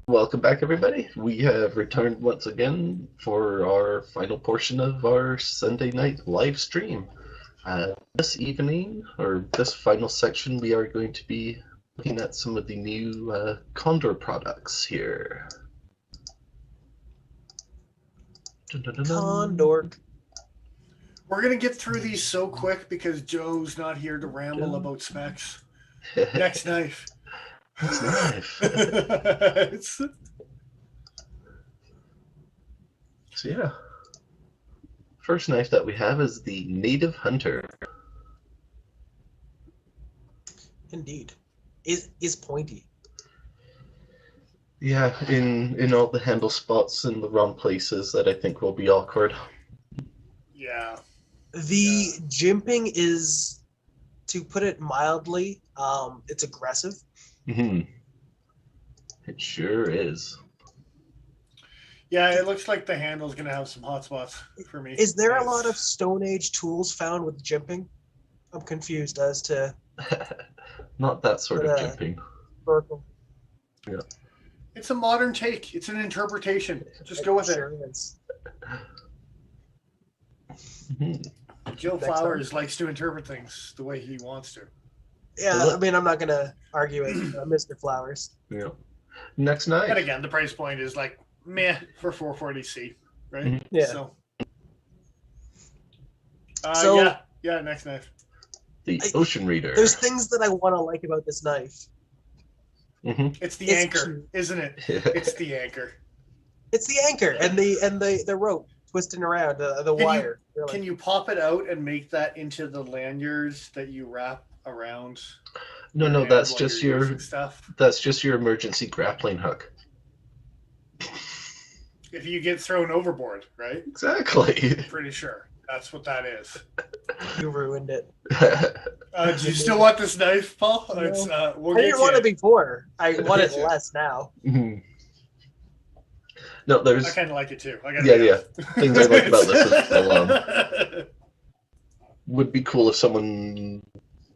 Welcome back, everybody. We have returned once again for our final portion of our Sunday night live stream. This evening, or this final section, we are going to be looking at some of the new Condor products here. Dun, dun, dun, dun. Condor. We're going to get through these so quick because Joe's not here to ramble about specs. Next knife. Next knife. So yeah, first knife that we have is the Native Hunter. Indeed. Is pointy. Yeah, in all the handle spots in the wrong places that I think will be awkward. Yeah. The jimping is, to put it mildly, it's aggressive. Mm-hmm. It sure is. Yeah, it looks like the handle's going to have some hot spots for me. Is there a lot of Stone Age tools found with jimping? I'm confused as to... Not that sort of jimping. Purple. Yeah. It's a modern take. It's an interpretation. Just go with Sure it. is. Mm-hmm. Joe Flowers likes to interpret things the way he wants to. Yeah, I mean, I'm not going to argue with Mr. Flowers. Yeah. Next knife. And again, the price point is like meh for 440C, right? Mm-hmm. Yeah. So yeah, next knife. The Ocean Reader. There's things that I want to like about this knife. Mm-hmm. It's the It's anchor, cute. isn't it? It's the anchor. It's the anchor and the rope twisting around the wire. Really. Can you pop it out and make that into the lanyards that you wrap around? No, that's just your stuff. That's just your emergency grappling hook. If you get thrown overboard, right? Exactly. Pretty sure that's what that is. You ruined it. Do you still want this knife, Paul? No. It's, we'll I didn't want it before. I want it less now. Mm-hmm. No, there's. I kind of like it too. Yeah. Things I like about this is would be cool if someone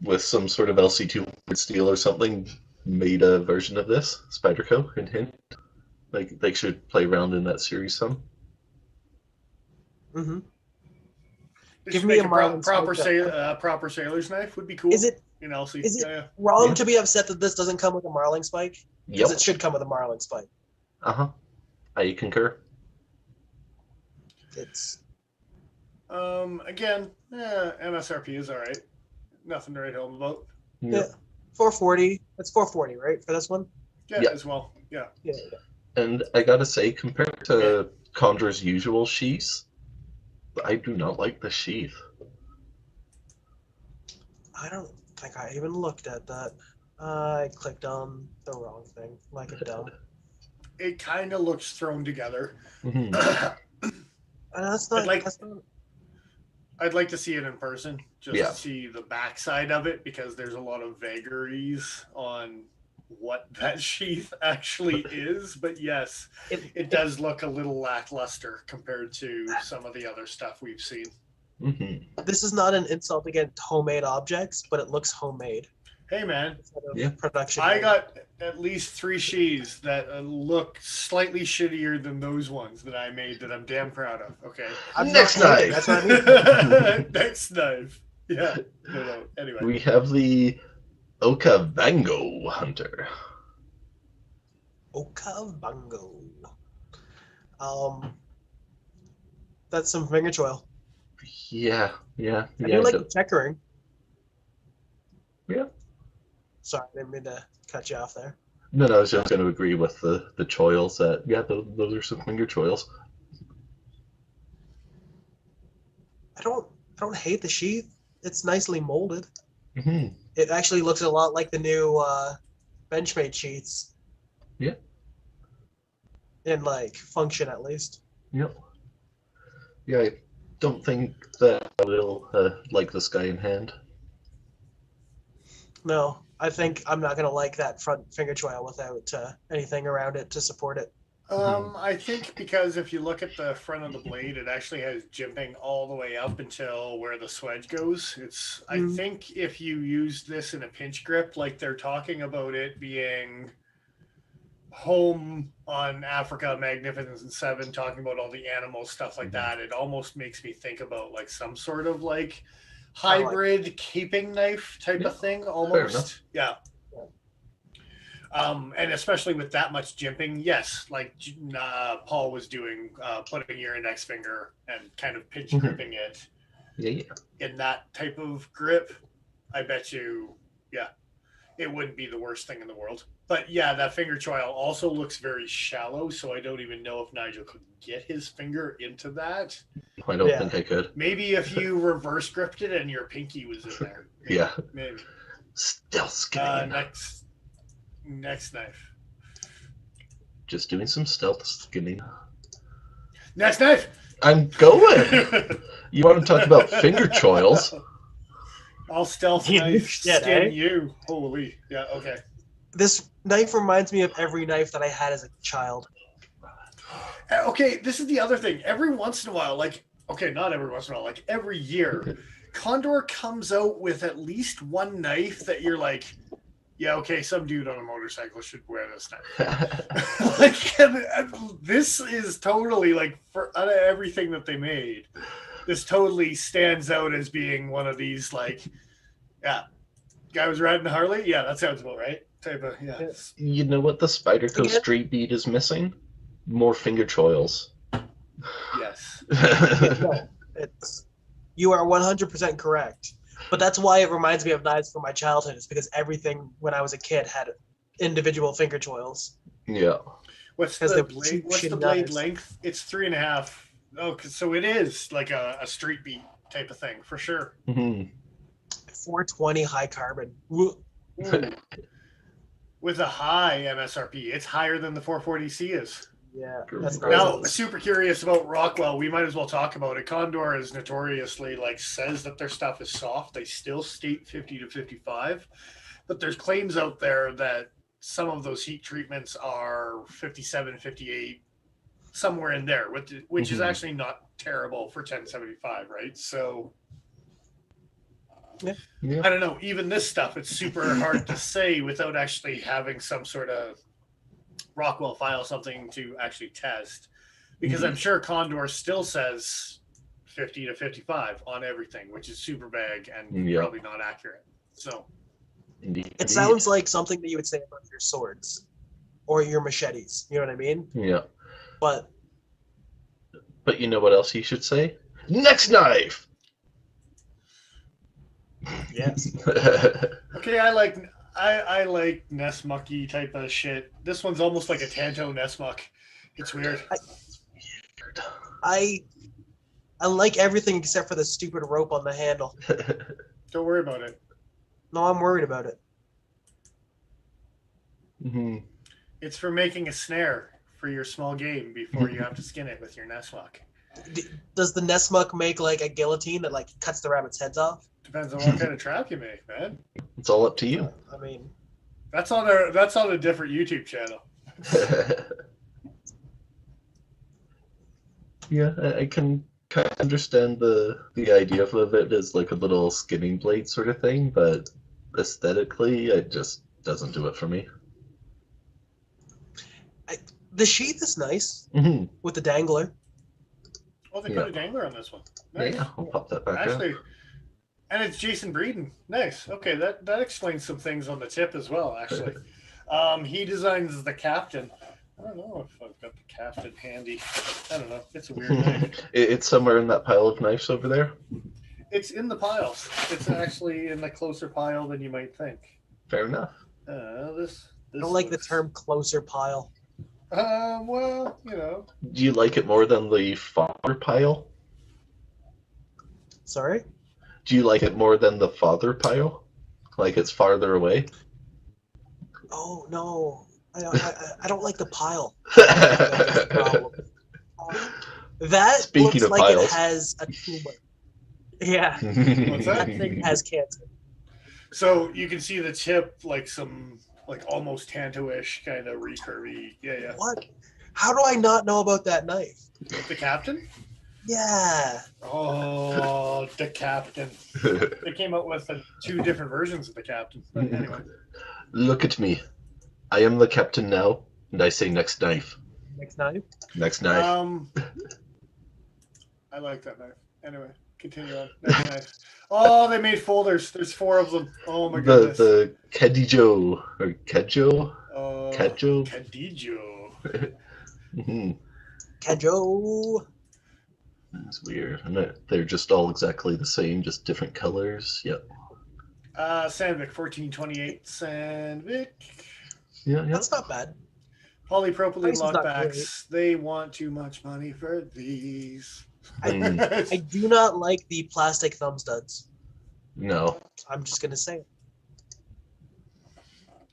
with some sort of LC2 steel or something made a version of this Spyderco. Hint. Like they should play around in that series some. Mm-hmm. Give me a proper sailor's knife would be cool. Is it in LC? Is it wrong to be upset that this doesn't come with a marling spike? Because Yep. it should come with a marling spike. I concur. It's again, MSRP is all right. Nothing to write home about. yeah, 440. That's 440, right, for this one? Yeah, Yeah. as well. Yeah. And I gotta say, compared to Condor's usual sheaths, I do not like the sheath. I don't think I even looked at that. I clicked on the wrong thing, like a dumb. It kind of looks thrown together. Mm-hmm. That's not. I'd like to see it in person, just Yeah. to see the backside of it, because there's a lot of vagaries on what that sheath actually is. But yes, it does look a little lackluster compared to some of the other stuff we've seen. Mm-hmm. This is not an insult against homemade objects, but it looks homemade. Hey man, Yeah. Production. I got at least 3 sheaths that look slightly shittier than those ones that I made that I'm damn proud of. Okay. Next knife. That's what I mean. Next knife. Yeah. No. Anyway. We have the Okavango Hunter. Okavango. That's some finger choil. Yeah. I do like the checkering. Yeah. Sorry, I didn't mean to cut you off there. No, I was just going to agree with the choils that, yeah, those are some finger choils. I don't hate the sheath. It's nicely molded. Mm-hmm. It actually looks a lot like the new Benchmade sheaths. Yeah. In like function, at least. Yep. Yeah, I don't think that I will like this guy in hand. No, I think I'm not gonna like that front finger choil without anything around it to support it. I think because if you look at the front of the blade, it actually has jimping all the way up until where the swedge goes. It's I think if you use this in a pinch grip, like they're talking about it being Home on Africa, Magnificent Seven, talking about all the animals, stuff like that, it almost makes me think about like some sort of like hybrid caping knife type of thing, almost. Yeah. And especially with that much jimping, yes, like Paul was doing, putting your index finger and kind of pinch gripping it. Yeah. In that type of grip, I bet you, it wouldn't be the worst thing in the world. But yeah, that finger choil also looks very shallow, so I don't even know if Nigel could get his finger into that. I don't think I could. Maybe if you reverse gripped it and your pinky was in there. Maybe, maybe. Stealth skinning. Next knife. Just doing some stealth skinning. Next knife! I'm going! You want to talk about finger choils? I'll stealth knife skin you. Holy. Yeah, okay. This knife reminds me of every knife that I had as a child. Okay, this is the other thing. Every once in a while, like, okay, not every once in a while, like every year, Condor comes out with at least one knife that you're like, yeah, okay, some dude on a motorcycle should wear this knife. Like, this is totally, like, for out of everything that they made, this totally stands out as being one of these, like, guy was riding a Harley? Yeah, that sounds about right. Type of, You know what the Spyderco Street Beat is missing? More finger choils. Yes. No, you are 100% correct. But that's why it reminds me of knives from my childhood. It's because everything when I was a kid had individual finger choils. Yeah. What's the blade length? It's 3.5. Oh, so it is like a street beat type of thing for sure. 420 high carbon. With a high MSRP, it's higher than the 440C is. Yeah. Now, super curious about Rockwell. We might as well talk about it. Condor is notoriously says that their stuff is soft. They still state 50 to 55, but there's claims out there that some of those heat treatments are 57, 58, somewhere in there, which is actually not terrible for 1075, right? So. Yeah. I don't know. Even this stuff, it's super hard to say without actually having some sort of Rockwell file, something to actually test. Because I'm sure Condor still says 50 to 55 on everything, which is super vague and probably not accurate. So it sounds like something that you would say about your swords or your machetes. You know what I mean? Yeah. But you know what else you should say? Next knife! Yes. Okay, I like Nessmucky type of shit. This one's almost like a Tanto Nessmuck. It's weird. I like everything except for the stupid rope on the handle. Don't worry about it. No, I'm worried about it. It's for making a snare for your small game before you have to skin it with your Nessmuck. Does the Nessmuck make like a guillotine that cuts the rabbit's heads off? Depends on what kind of trap you make, man. It's all up to you. I mean, that's on a different YouTube channel. Yeah, I can kind of understand the idea of it as like a little skinning blade sort of thing, but aesthetically, it just doesn't do it for me. The sheath is nice with the dangler. Oh, they put a dangler on this one. Nice. Yeah, I'll pop that back up. And it's Jason Breeden. Nice. Okay, that explains some things on the tip as well, actually. He designs the captain. I don't know if I've got the captain handy. I don't know. It's a weird knife. It's somewhere in that pile of knives over there? It's in the piles. It's actually in the closer pile than you might think. Fair enough. This I don't like the term closer pile. Well, you know. Do you like it more than the father pile? Sorry? Do you like it more than the father pile? Like it's farther away? Oh, no. I don't like the pile. That Speaking looks of like piles. it has a tumor. Yeah. What's that? That thing has cancer. So you can see the tip, like almost Tanto-ish kind of recurvy. Yeah. What? How do I not know about that knife? The captain? Yeah. Oh, the captain. They came out with 2 different versions of the captain. But anyway. Look at me. I am the captain now. And I say next knife. Next knife. Next knife. I like that knife. Anyway, continue on. Next knife. Oh, they made folders. There's 4 of them. Oh my goodness. The Kedijo or Kejo. Kejo. Kedijo. Mm-hmm. Kejo. It's weird. And they're just all exactly the same, just different colors. Yep. Sandvik 1428. Sandvik. Yeah. That's not bad. Polypropylene Price is not lockbacks. They want too much money for these. I do not like the plastic thumb studs. No. I'm just gonna say it.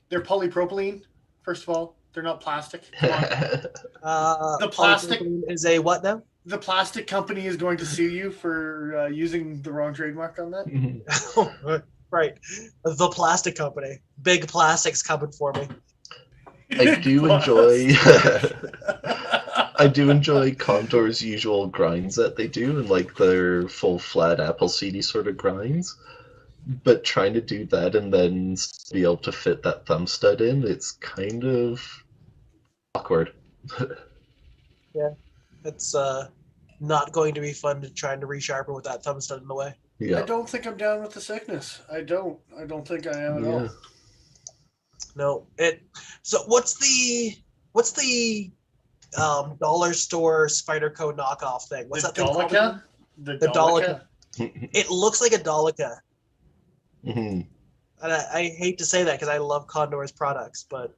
They're polypropylene, first of all. They're not plastic. Come on. The plastic is a what now? The plastic company is going to sue you for using the wrong trademark on that. Right. The plastic company. Big plastics coming for me. I do enjoy I do enjoy Condor's usual grinds that they do, and like their full flat apple seedy sort of grinds. But trying to do that and then be able to fit that thumb stud in, it's kind of awkward. Yeah. It's not going to be fun to trying to resharpen with that thumb stud in the way. Yeah. I don't think I'm down with the sickness. I don't think I am at all. No. So what's the dollar store Spyderco knockoff thing? What's that thing called? The Dolica. It looks like a Dolica. Mm-hmm. And I hate to say that because I love Condor's products, but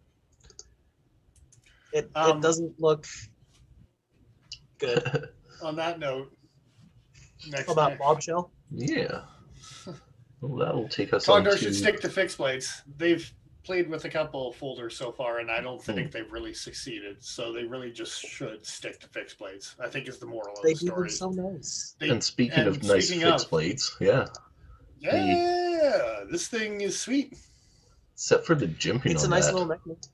it doesn't look good. On that note, next How about time. Bombshell? Yeah. Well, that'll take us Condor on should to... stick to fixed blades. They've played with a couple folders so far, and I don't think they've really succeeded. So they really just should stick to fixed blades, I think is the moral of the story. They do so nice. And speaking of nice fixed blades, yeah. Yeah, this thing is sweet. Except for the jimping It's a nice little necklace.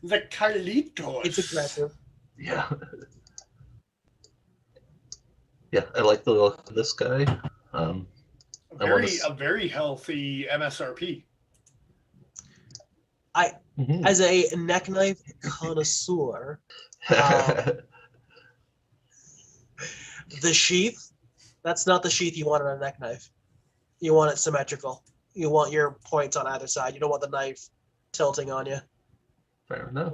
The Carlitos. It's aggressive. Yeah. Yeah, I like the look of this guy. A very healthy MSRP. As a neck knife connoisseur, the sheath, that's not the sheath you want on a neck knife. You want it symmetrical. You want your points on either side. You don't want the knife tilting on you. Fair enough.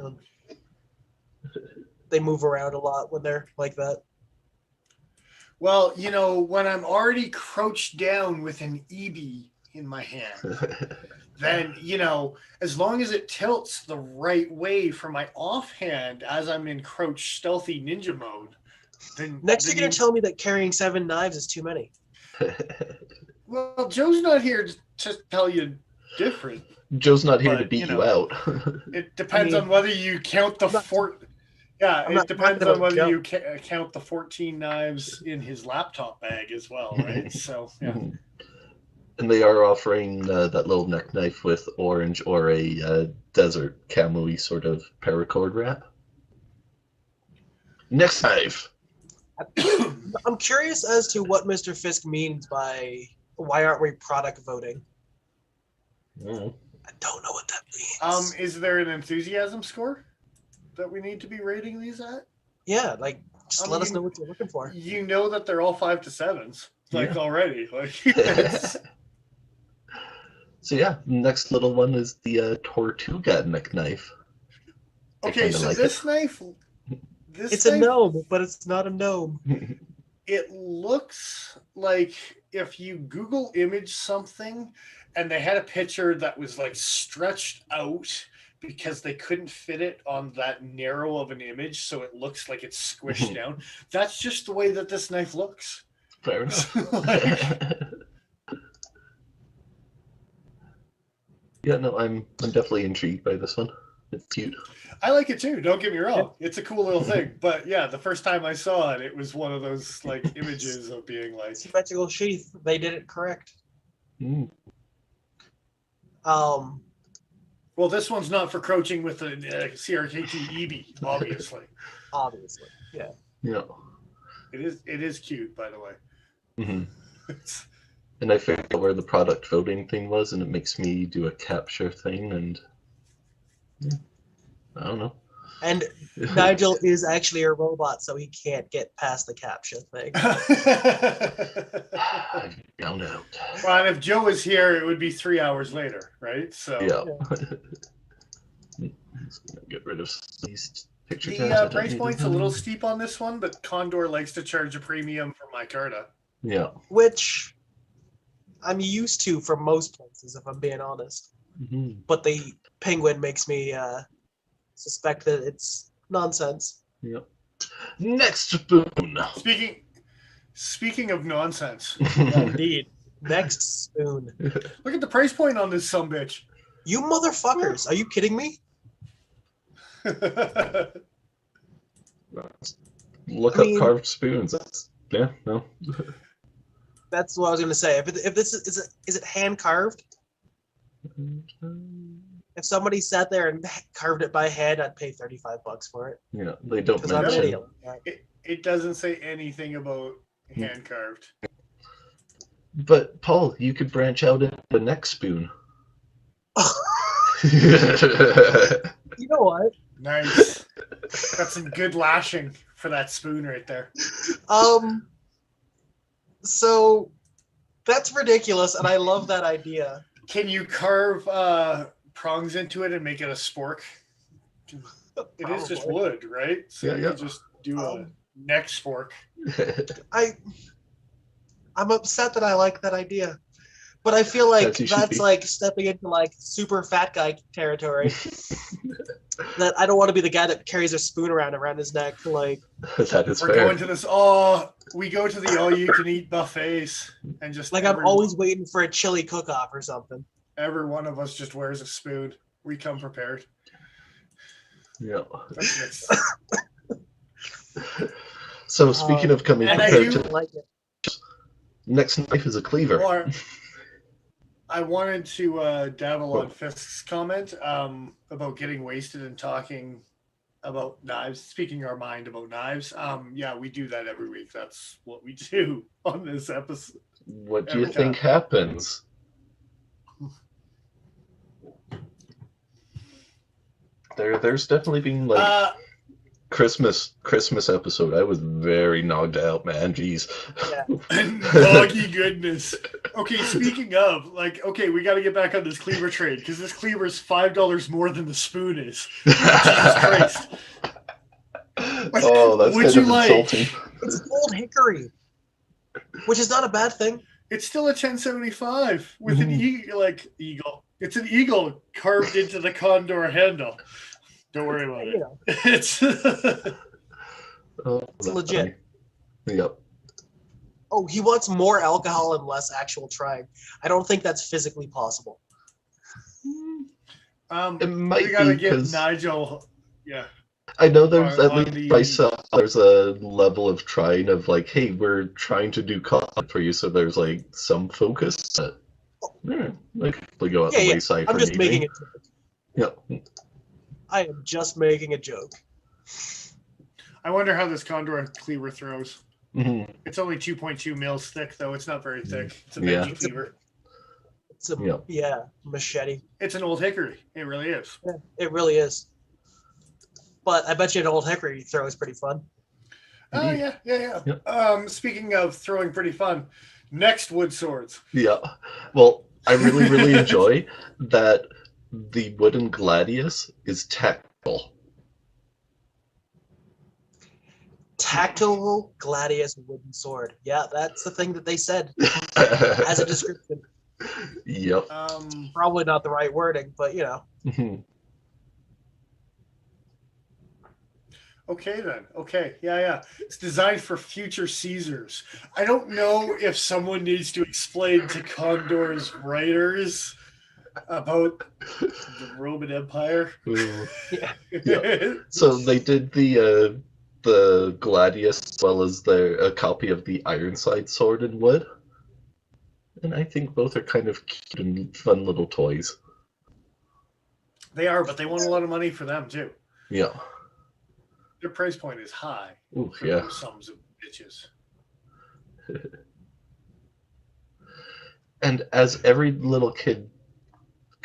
They move around a lot when they're like that. Well, when I'm already crouched down with an EB in my hand, then, as long as it tilts the right way for my offhand as I'm in crouched stealthy ninja mode, then... Next you're going to tell me that carrying 7 knives is too many. Well, Joe's not here to tell you different. Joe's not here to beat you out. It depends on whether you count the it depends on whether you count the 14 knives in his laptop bag as well, right? So, yeah. And they are offering that little neck knife with orange or a desert camo-y sort of paracord wrap. Next knife. I'm curious as to what Mr. Fisk means by why aren't we product voting? I don't know what that means. Is there an enthusiasm score that we need to be rating these at? Yeah, just let us know what you're looking for. You know that they're all 5 to 7s, already. So yeah, next little one is the Tortuga neck knife. Okay, so this knife... It's a gnome, but it's not a gnome. It looks like if you Google image something and they had a picture that was stretched out because they couldn't fit it on that narrow of an image, so it looks like it's squished down. That's just the way that this knife looks. Fair enough. Yeah, no, I'm definitely intrigued by this one. It's cute. I like it too, don't get me wrong. It's a cool little thing. But yeah, the first time I saw it, it was one of those images of being symmetrical sheath. They did it correct. Well, this one's not for crouching with a CRKT EB, obviously. Obviously, yeah. Yeah. It is cute, by the way. And I forget where the product voting thing was, and it makes me do a capture thing, and I don't know. And Nigel is actually a robot, so he can't get past the captcha thing. I found out. Well, and if Joe was here, it would be 3 hours later, right? So Yeah. Just gonna get rid of these picture tabs. the price point's a little steep on this one, but Condor likes to charge a premium for micarta. Yeah. Which I'm used to from most places, if I'm being honest. Mm-hmm. But the penguin makes me suspect that it's nonsense. Yep. Next spoon. Speaking of nonsense, Indeed. Next spoon. look at the price point on this sumbitch. You motherfuckers! Are you kidding me? Look I up mean- carved spoons. Yeah, no. That's what I was gonna say. If this is it hand carved? If somebody sat there and carved it by hand, I'd pay $35 for it. Yeah, they don't Because I'm an mention. idiot like that. It doesn't say anything about hand carved. But Paul, you could branch out into the next spoon. You know what? Nice. Got some good lashing for that spoon right there. So that's ridiculous, and I love that idea. Can you carve prongs into it and make it a spork? It is just Probably. wood, right? So Yeah. you just do a neck spork. I'm upset that I like that idea, but I feel like As you should that's be. like stepping into like super fat guy territory. That I don't want to be the guy that carries a spoon around his neck. Like, That is We're fair. going to this. We go to the all-you-can-eat buffets and just I'm always waiting for a chili cook-off or something. every one of us just wears a spoon. We come prepared. Yeah. That's So speaking of coming and I prepared, do- to, like it. next knife is a cleaver. Or, I wanted to dabble on Fisk's comment about getting wasted and talking about knives, speaking our mind about knives. Yeah, we do that every week. That's what we do on this episode. What do you every think happens? There's definitely been like Christmas episode. I was very knocked out, man. Jeez. Doggy goodness. Okay, speaking of, we got to get back on this cleaver trade because this cleaver is $5 more than the spoon is. Jesus Christ. Oh, that's Would kind you of like- insulting. It's old hickory, which is not a bad thing. It's still a 1075 with an eagle. It's an eagle carved into the Condor handle. Don't worry about You it. know, It's Oh, it's that's legit. funny. Yep. Oh, he wants more alcohol and less actual trying. I don't think that's physically possible. It might we gotta be get 'cause- Nigel. Yeah. I know there's at on least the- myself. There's a level of trying of like, hey, we're trying to do content for you, so there's like some focus. But like we go out the wayside I'm for just an making evening. a joke. Yep. I am just making a joke. I wonder how this Condor cleaver throws. hmm It's only 2.2 mils thick, though. It's not very thick. It's a Yeah. veggie cleaver. It's a Yep. machete. It's an old hickory. It really is. Yeah, it really is. But I bet you an old hickory throw is pretty fun. Oh, Indeed. yeah. Yep. Speaking of throwing pretty fun, next wood swords. Yeah. Well, I really enjoy that the wooden gladius is tactile. Tactile gladius wooden sword. Yeah, that's the thing that they said as a description. Yep. Probably not the right wording, but you know. Mhm. Okay, then. Okay. Yeah. It's designed for future Caesars. I don't know if someone needs to explain to Condor's writers about the Roman Empire. Ooh. Yeah. So they did the gladius as well as a copy of the Ironside sword in wood, and I think both are kind of cute and fun little toys. They are, but they want a lot of money for them, too. Yeah. Their price point is high Ooh, for yeah. those sums of bitches. And as every little kid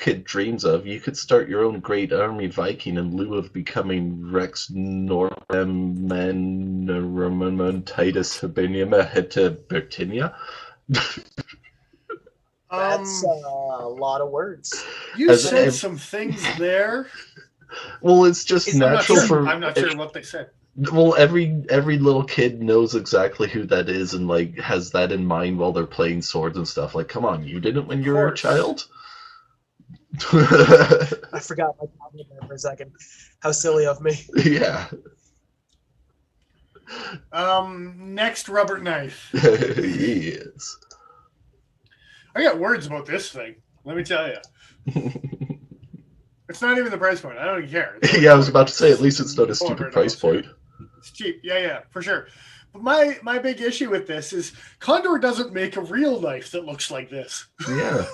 kid dreams of, you could start your own great army Viking in lieu of becoming Rex Normantitis Hibernium Hetabertinia. That's a lot of words. You said some things there. Well, it's just natural I'm not sure what they said. Well, every little kid knows exactly who that is and like has that in mind while they're playing swords and stuff. Like, come on, you didn't when you were a child? I forgot my comment there for a second. How silly of me. Yeah. Next rubber knife. Yes. I got words about this thing. Let me tell you. It's not even the price point. I don't care. Yeah, I was about to say, at least it's not a stupid price point. It's cheap. Yeah, for sure. But my big issue with this is Condor doesn't make a real knife that looks like this. Yeah.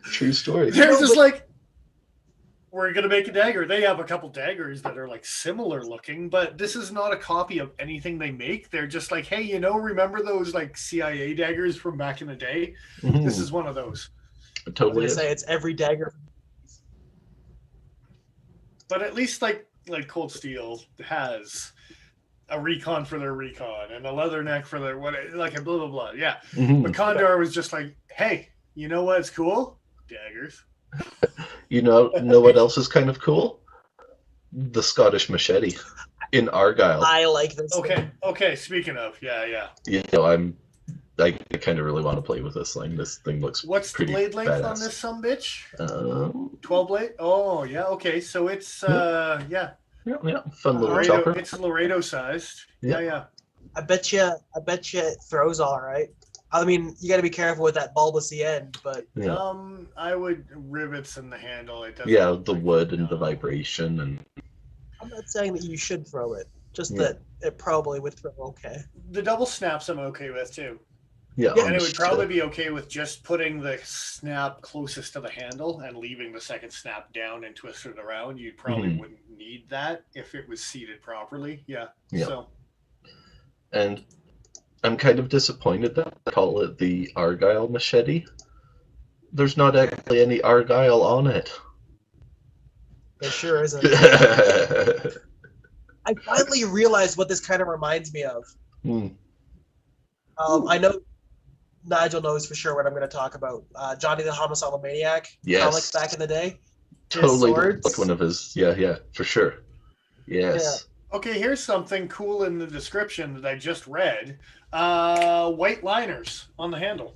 True story. They're just like, we're going to make a dagger. They have a couple daggers that are like similar looking, but this is not a copy of anything they make. They're just like, hey, remember those like CIA daggers from back in the day? Mm-hmm. This is one of those. Totally. Say it's every dagger. But at least like Cold Steel has a recon for their recon and a leather neck for their what, like a blah blah blah. Yeah. Mm-hmm. But Condor was just like, hey, you know what's cool? Daggers. You know what else is kind of cool? The Scottish machete in Argyle. I like this. Okay. Speaking of, yeah. You know, I kind of really want to play with this thing. This thing looks What's the blade length badass. On this sumbitch? 12 blade? Oh, yeah, okay. So it's, yeah. Yeah, fun little chopper. It's Laredo sized. Yeah. I bet you it throws all right. I mean, you got to be careful with that bulbousy end, but... Yeah. I would rivets in the handle. It doesn't the wood and the vibration. And I'm not saying that you should throw it, just that it probably would throw okay. The double snaps I'm okay with, too. Yeah, and it would probably be okay with just putting the snap closest to the handle and leaving the second snap down and twisted around. You probably wouldn't need that if it was seated properly. Yeah. So. And I'm kind of disappointed that I call it the Argyle machete. There's not actually any Argyle on it. There sure isn't. I finally realized what this kind of reminds me of. I know Nigel knows for sure what I'm going to talk about. Johnny the Homicidal Maniac comics back in the day. Totally like one of his, for sure. Yes. Yeah. Okay, here's something cool in the description that I just read. White liners on the handle.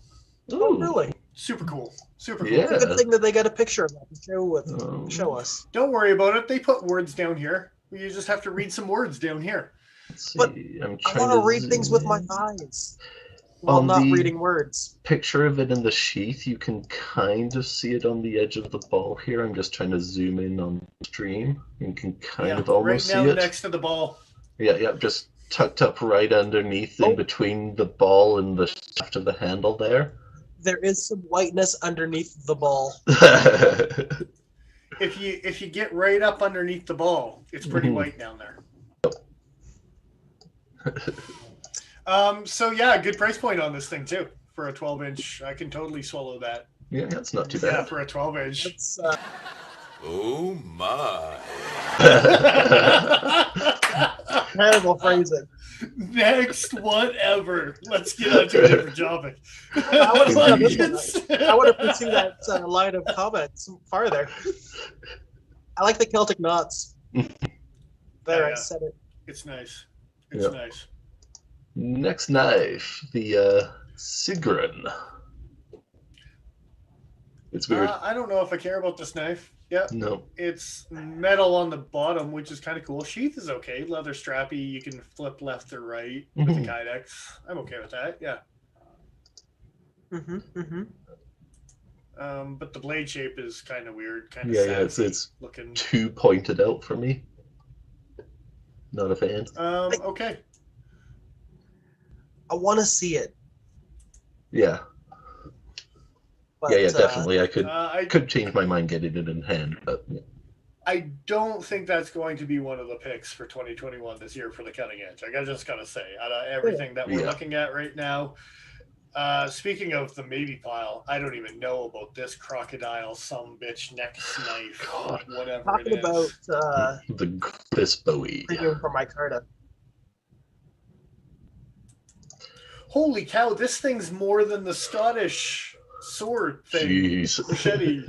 Oh, really? Super cool. Super cool. Yeah. It's a good thing that they got a picture of that to show us. Don't worry about it. They put words down here. You just have to read some words down here. But I want to read things with my eyes. While not reading words. Picture of it in the sheath, you can kind of see it on the edge of the ball here. I'm just trying to zoom in on the stream. You can kind of almost see it. Right now next to the ball. Yeah, just tucked up right underneath in between the ball and the shaft of the handle there. There is some whiteness underneath the ball. If you get right up underneath the ball, it's pretty white down there. So yeah, good price point on this thing too. For a 12-inch, I can totally swallow that. Yeah, that's not too bad. Yeah, for a 12-inch. Oh my! Terrible phrasing. Next, whatever. Let's get on to a different topic. I want to pursue that line of comments farther. I like the Celtic knots. There, I said it. It's nice. It's nice. Next knife, the Sigrun. It's weird. I don't know if I care about this knife. Yeah. No. It's metal on the bottom, which is kind of cool. Sheath is okay. Leather strappy. You can flip left or right with the Kydex. I'm okay with that. Yeah. But the blade shape is kind of weird. Kind of it's looking too pointed out for me. Not a fan. Okay. I want to see it. Yeah. But, definitely. I could change my mind getting it in hand, but I don't think that's going to be one of the picks for 2021 this year for the cutting edge. I just gotta say, out of everything that we're looking at right now, Speaking of the maybe pile, I don't even know about this crocodile sumbitch neck knife, God. whatever Talking it about is. The this Bowie. premium for my Carta. Holy cow, this thing's more than the Scottish sword thing. Jeez. Machete.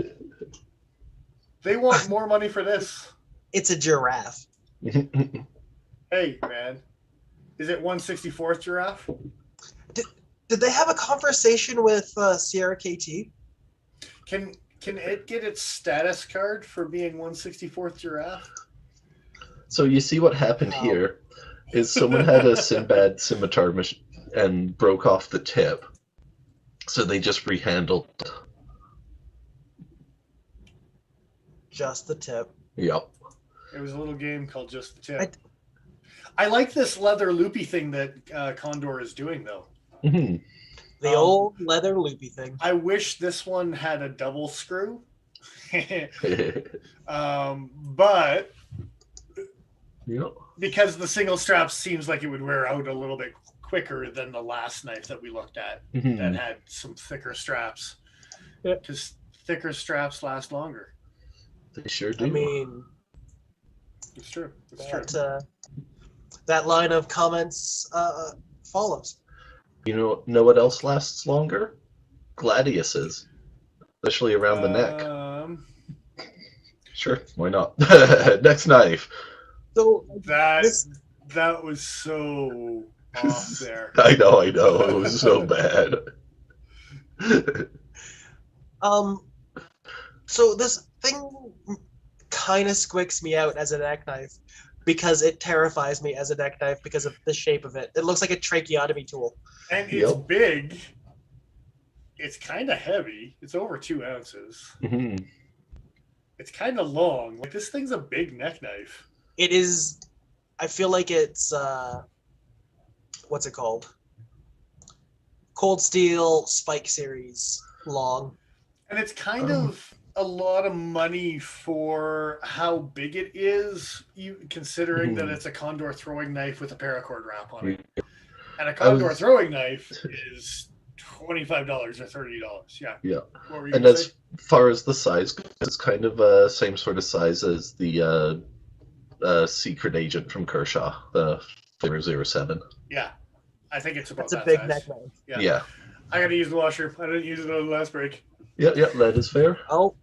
They want more money for this. It's a giraffe. Hey, man. Is it 1/64th giraffe? Did they have a conversation with Sierra KT? Can it get its status card for being 1/64th giraffe? So you see what happened here is someone had a Sinbad scimitar and broke off the tip. So they just rehandled. Just the tip. Yep. It was a little game called Just the Tip. I like this leather loopy thing that Condor is doing, though. Mm-hmm. The old leather loopy thing. I wish this one had a double screw. But Yep. because the single strap seems like it would wear out a little bit quicker than the last knife that we looked at Mhm. that had some thicker straps. Yeah. Because thicker straps last longer. They sure do. I mean, It's true. It's true. that line of comments follows. You know what else lasts longer? Gladiuses, especially around the neck. Sure, why not? Next knife. So That was so off there. I know. It was so bad. So this thing kind of squicks me out as a neck knife because it terrifies me as a neck knife because of the shape of it. It looks like a tracheotomy tool. And it's big. It's kind of heavy. It's over 2 ounces. Mm-hmm. It's kind of long. Like, this thing's a big neck knife. It is. I feel like it's what's it called? Cold Steel Spike Series long. And it's kind of a lot of money for how big it is, considering that it's a Condor throwing knife with a paracord wrap on it. And a Condor throwing knife is $25 or $30. Yeah. Yeah. What were you And gonna as say? far as the size goes, it's kind of same sort of size as the Secret Agent from Kershaw, the Flavor 07. Yeah. I think it's about That's a that big size. neck knife. Yeah. I gotta use the washer. I didn't use it on the last break. Yep, that is fair. Oh,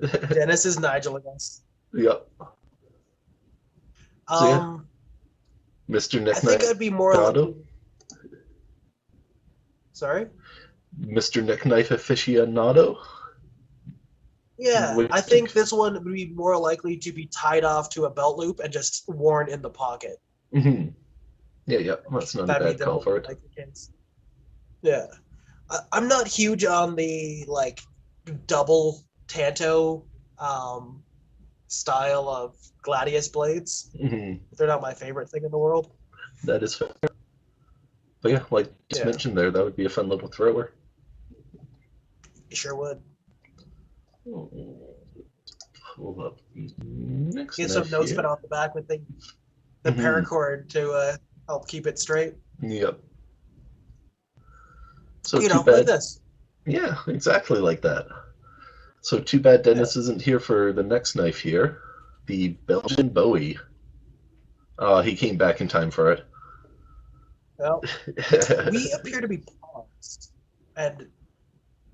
Dennis is Nigel, I guess. Yep. Mr. Neck I think Knife I'd be more Aficionado. Sorry? Mr. Neck Knife Aficionado. Yeah, I think this one would be more likely to be tied off to a belt loop and just worn in the pocket. Mm-hmm. Yeah, that's not a bad call for it. Yeah. I'm not huge on the double Tanto style of Gladius blades. Mm-hmm. They're not my favorite thing in the world. That is fair. But yeah, like just mentioned there, that would be a fun little thrower. You sure would. Pull up the next Get some notes put off the back with the paracord to help keep it straight. Yep. So too bad. Like this. Yeah, exactly like that. So too bad Dennis isn't here for the next knife here, the Belgian Bowie. He came back in time for it. Well, we appear to be paused and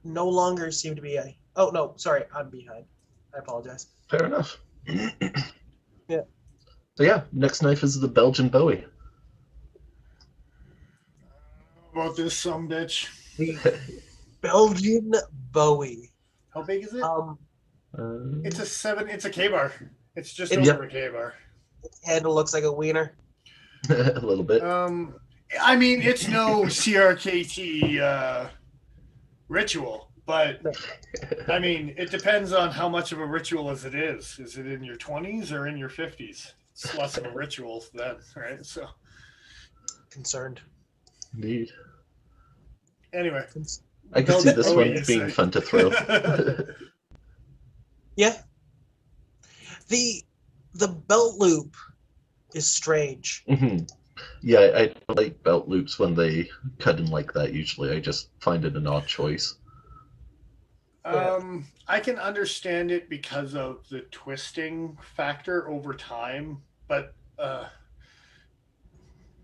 no longer seem to be a... Oh, no, sorry, I'm behind. I apologize. Fair enough. Yeah. So yeah, next knife is the Belgian Bowie. How about this sumbitch? The Belgian Bowie. How big is it? It's a 7. It's a K-bar. It's just over a K-bar. Handle looks like a wiener. A little bit. I mean, it's no CRKT ritual, but I mean, it depends on how much of a ritual as it is. Is it in your 20s or in your 50s? It's less of a ritual then, right? So concerned. Indeed. Anyway, I can see this one being fun to throw. Yeah. The belt loop is strange. Mm-hmm. Yeah, I don't like belt loops when they cut in like that usually. I just find it an odd choice. I can understand it because of the twisting factor over time, but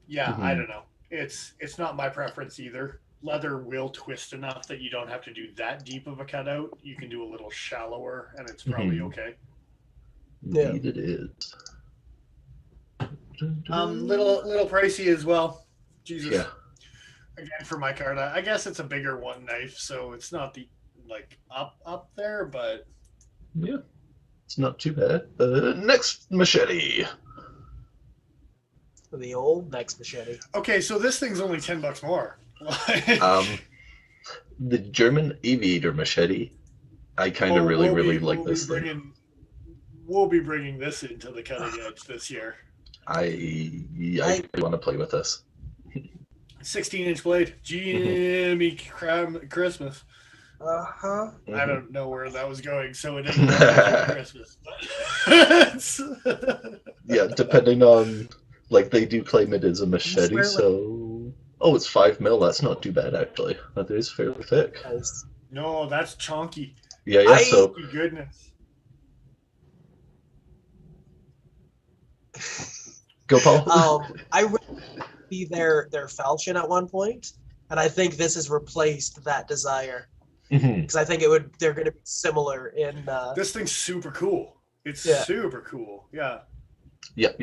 yeah, I Hmm. don't know. It's not my preference either. Leather will twist enough that you don't have to do that deep of a cutout. You can do a little shallower, and it's probably Hmm. okay. Yeah. Indeed it is. Little pricey as well. Jesus. Yeah. Again for my card, I guess it's a bigger one knife, so it's not the like up there, but Yeah. It's not too bad. Next machete. The old next machete. okay. So this thing's only $10 more. Um, the German aviator machete. I kind of oh, really like this thing. We'll be bringing this into the cutting edge this year. I want to play with this. 16-inch blade, Jimmy Christmas. Uh-huh. I don't know where that was going, so it ended up Christmas. Yeah, depending on, like, they do claim it is a machete, Swear, so... Oh, it's 5 mil. That's not too bad, actually. That is fairly thick. Nice. no, that's chunky. Yeah, so... Chunky goodness. Go, Paul. I really see their falchion at one point, and I think this has replaced that desire Mhm. because I think they're going to be similar in. This thing's super cool. It's Yeah. super cool. Yeah. Yep.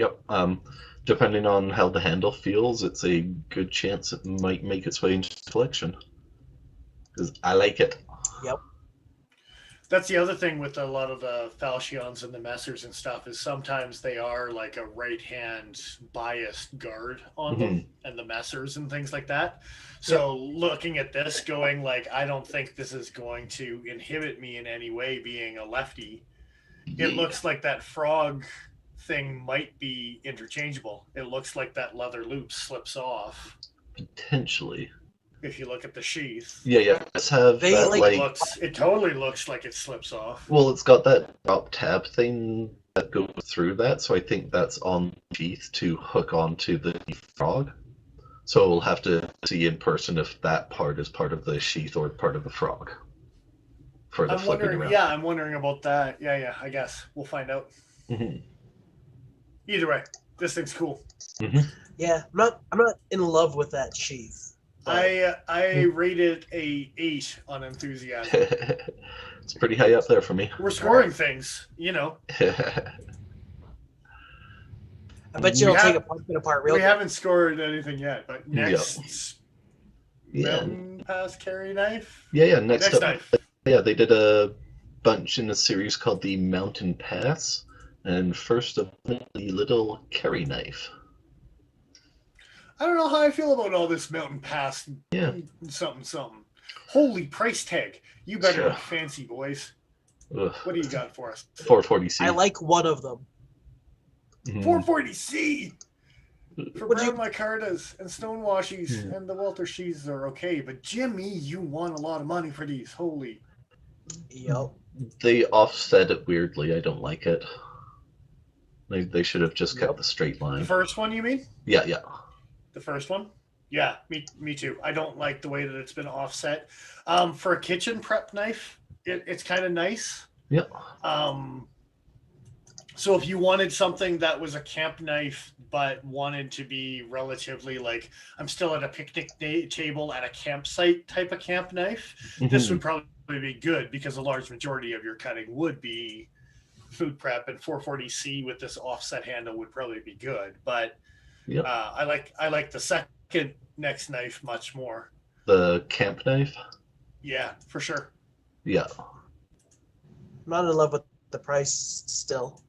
Depending on how the handle feels, it's a good chance it might make its way into the collection. Because I like it. Yep. That's the other thing with a lot of the falchions and the messers and stuff is sometimes they are like a right hand biased guard on them and the messers and things like that. So looking at this going like, I don't think this is going to inhibit me in any way being a lefty. Yeah. It looks like that frog thing might be interchangeable. It looks like that leather loop slips off Potentially. if you look at the sheath. Yeah. Let's have They, that, like- It totally looks like it slips off. Well, it's got that drop tab thing that goes through that, so I think that's on the sheath to hook onto the frog. So we'll have to see in person if that part is part of the sheath or part of the frog. For the I'm flipping wondering. around. Yeah, I'm wondering about that. Yeah. I guess we'll find out. Mhm. Either way, this thing's cool. Yeah, I'm not in love with that sheath. but- I rated a 8 on enthusiasm. It's pretty high up there for me. We're scoring things, you know. I bet you We it'll take have- a pumpkin apart real We quick. haven't scored anything yet, but next Yeah. mountain pass carry knife. Yeah. Next Next up, knife. yeah, they did a bunch in a series called the Mountain Pass, and first of all, the little carry knife. I don't know how I feel about all this mountain pass. Yeah. Something. Holy price tag! You better Sure. look fancy, boys. Ugh. What do you got for us? 440C. I like one of them. Mhm. 440C for Would you- brown micartas and stonewashies and the Walter Sheaths are okay, but Jimmy, you want a lot of money for these. Holy! Yep. They offset it weirdly. I don't like it. They should have just kept Yep. the straight The line. first one, you mean? Yeah. The first one? Yeah, me too. I don't like the way that it's been offset. For a kitchen prep knife, it's kind of nice. Yeah. So if you wanted something that was a camp knife but wanted to be relatively like I'm still at a picnic table at a campsite type of camp knife, this would probably be good because a large majority of your cutting would be food prep, and 440C with this offset handle would probably be good. But Yep. I like the second next knife much more. The camp knife. Yeah, for sure. Yeah. I'm not in love with the price still,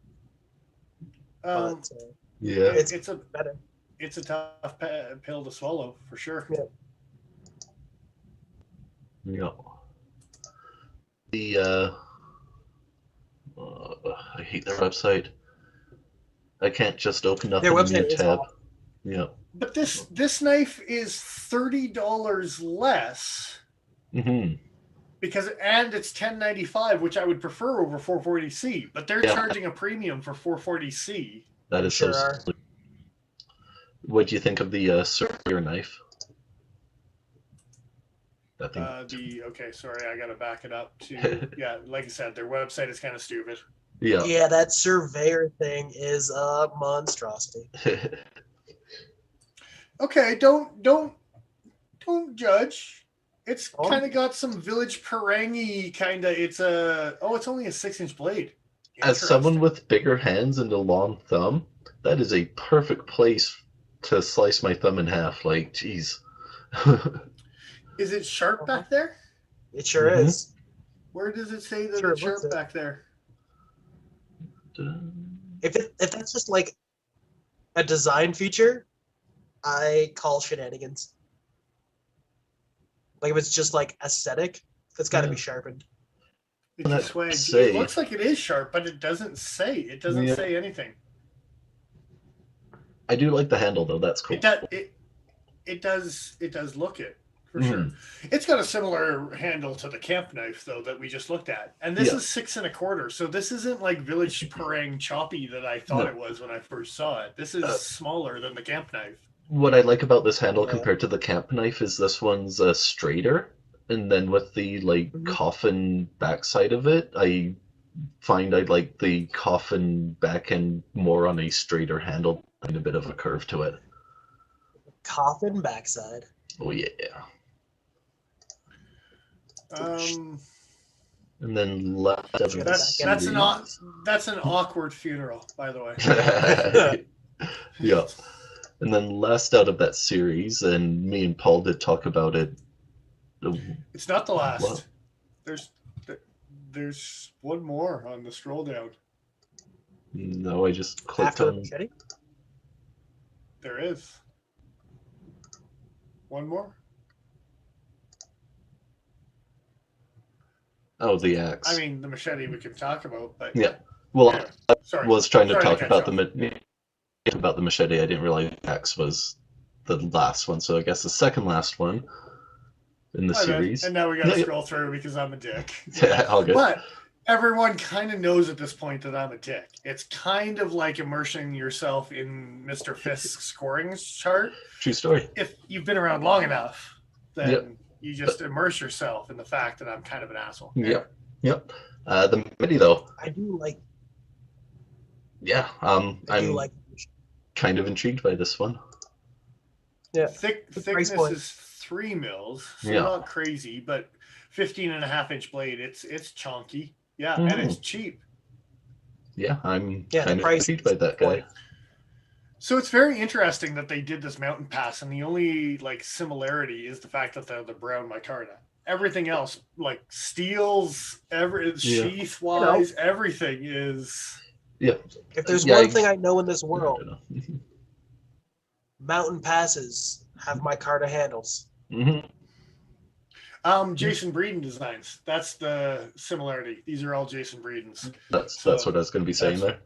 but Yeah. It's a better. it's a tough pill to swallow for sure. Yeah. Yeah. The I hate their website. I can't just open up Their a new website is tab. awful. Yeah. But this knife is $30 less Mm-hmm. and it's $10.95, which I would prefer over 440C. But they're Yeah. charging a premium for 440C. That is Sure so are. silly. What do you think of the surveyor knife? I think. Okay, sorry, I gotta back it up to yeah. Like I said, their website is kind of stupid. Yeah. Yeah, that surveyor thing is a monstrosity. Okay, don't judge. It's kind of got some village parangi kind of. It's only a 6-inch blade. As someone with bigger hands and a long thumb, that is a perfect place to slice my thumb in half. Like, jeez. Is it sharp back there? It sure is. Where does it say that Sure, it's it looks sharp it. back there? If that's just like a design feature, I call shenanigans. Like if it's just like aesthetic, it's got to be sharpened. It just swags. Say- It looks like it is sharp, but it doesn't say. It doesn't say anything. I do like the handle though. That's cool. It does look it for sure. It's got a similar handle to the camp knife though that we just looked at, and this is 6 1/4. So this isn't like village parang choppy that I thought it was when I first saw it. This is smaller than the camp knife. What I like about this handle compared to the camp knife is this one's straighter, and then with the like coffin backside of it, I find I like the coffin back end more on a straighter handle and a bit of a curve to it. Coffin backside. Oh yeah. And then left of that's an awkward funeral, by the way. Yeah. And then last out of that series, and me and Paul did talk about it. It's not the last. What? There's one more on the scroll down. No, I just clicked After the on. machete? There is. One more? Oh, the axe. I mean, the machete we can talk about, but Yeah. Well, yeah. I was trying to Sorry talk cut about you the machete. I didn't realize the axe was the last one, so I guess the second last one in the series. And now we got to scroll through because I'm a dick. Yeah, all good. But everyone kind of knows at this point that I'm a dick. It's kind of like immersing yourself in Mr. Fisk's scoring chart. True story. If you've been around long enough, then you just immerse yourself in the fact that I'm kind of an asshole. Yep. The machete, though. I do like. Yeah. I'm kind of intrigued by this one. Yeah. Thickness is 3 mils, so not crazy, but 15.5-inch blade. It's chunky. Yeah, and it's cheap. Yeah, I'm kind of intrigued by that guy. So it's very interesting that they did this mountain pass, and the only like similarity is the fact that they're the brown micarta. Everything else, like steels, sheath wise, everything is. Yeah. If there's one thing I know in this world, mountain passes have micarta handles. Jason Breeden designs. That's the similarity. These are all Jason Breedens. That's what I was going to be saying there.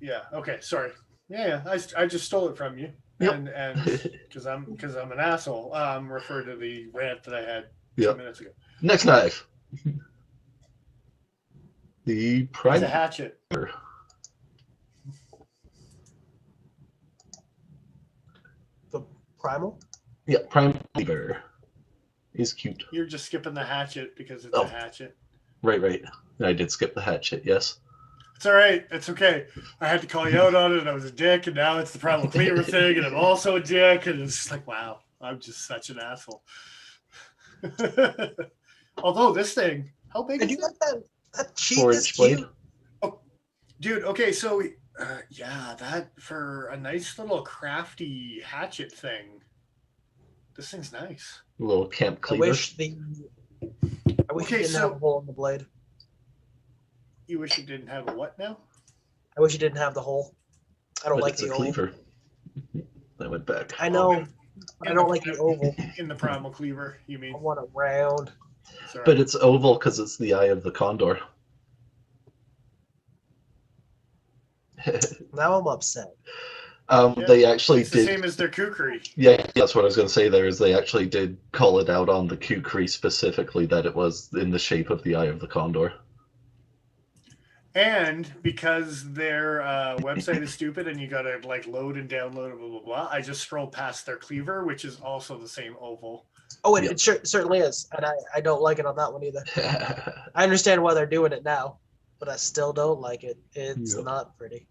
Yeah. Okay. Sorry. Yeah. I just stole it from you. And because I'm an asshole. Refer to the rant that I had 2 minutes ago. Next knife. The PRIMAL. It's a hatchet. The PRIMAL? Yeah, PRIMAL CLEAVER. Is cute. You're just skipping the hatchet because it's a hatchet. Right. I did skip the hatchet, yes. It's all right. It's okay. I had to call you out on it, and I was a dick, and now it's the PRIMAL CLEAVER thing, and I'm also a dick, and it's just like, wow, I'm just such an asshole. Although this thing, how big is it? Like that cheap 4-inch blade. Oh, dude. Okay, so that for a nice little crafty hatchet thing. This thing's nice. A little camp cleaver. I wish it didn't have a hole in the blade. You wish it didn't have a what now? I wish it didn't have the hole. I don't like the oval. Cleaver. That went back. I know. But I don't like the oval. In the PRIMAL CLEAVER, you mean? I want it round. Sorry. But it's oval because it's the eye of the condor. Now I'm upset. They actually it's did. The same as their kukri. Yeah, that's what I was going to say. There is they actually did call it out on the kukri specifically that it was in the shape of the eye of the condor. And because their website is stupid and you gotta like load and download and blah blah blah, I just scrolled past their cleaver, which is also the same oval. Oh, it certainly is, and I don't like it on that one either. I understand why they're doing it now, but I still don't like it. It's not pretty.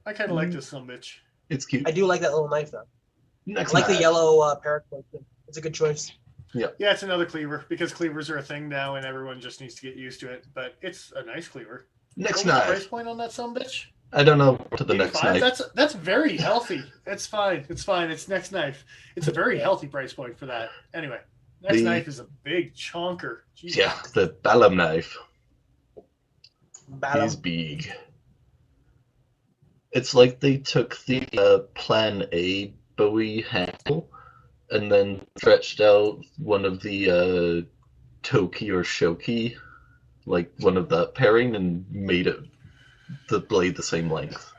I kind of like this some bitch. It's cute. I do like that little knife though. Next I like knife. the yellow paracord. It's a good choice. Yeah, it's another cleaver because cleavers are a thing now, and everyone just needs to get used to it. But it's a nice cleaver. Next What's knife. the price point on that some bitch? I don't know. To the 85? next knife. That's very healthy. It's fine. It's fine. It's next knife. It's a very healthy price point for that. Anyway, next knife is a big chonker. Jesus. Yeah, the Balam knife. Balam. He's big. It's like they took the Plan A Bowie handle and then stretched out one of the Toki or Shoki, like one of that pairing, and made it the blade the same length.